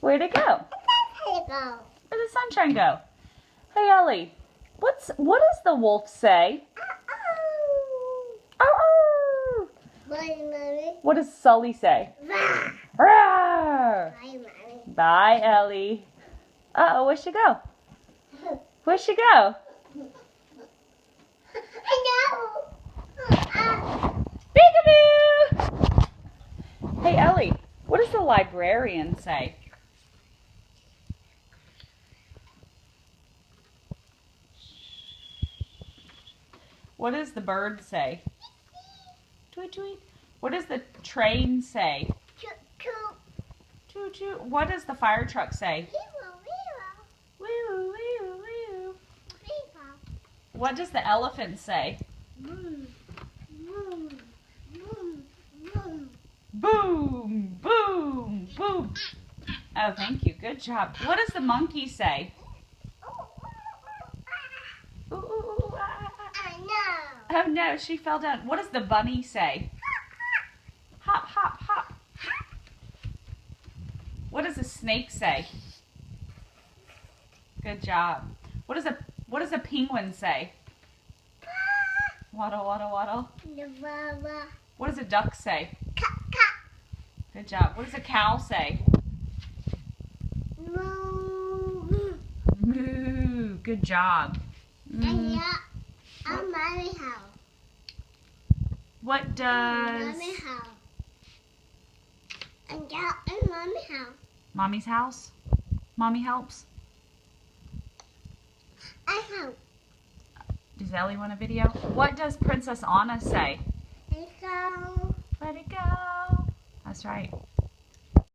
Where'd it go? Go. Where'd the sunshine go? Hey, Ellie, what does the wolf say? Oh, Mommy. what does Sully say? Bye, Rawr! Mommy. Bye, Ellie. Uh-oh, where'd she go? Where'd she go? Peekaboo! Hey, Ellie, what does the librarian say? What does the bird say? Tweet, tweet. What does the train say? Toot, toot. What does the fire truck say? Wee, woo, wee, woo, wee, woo. What does the elephant say? Boom, boom, boom. Oh, thank you. Good job. What does the monkey say? Ooh, ooh, ooh, ah, ah, ah. Oh no, she fell down. What does the bunny say? Hop, hop, hop. What does a snake say? Good job. What does a penguin say? Waddle, waddle, waddle. What does a duck say? Good job. What does a cow say? Moo. Good job. What does Mommy's house? Mommy helps? Does Ellie want a video? What does Princess Anna say? Let it go. That's right.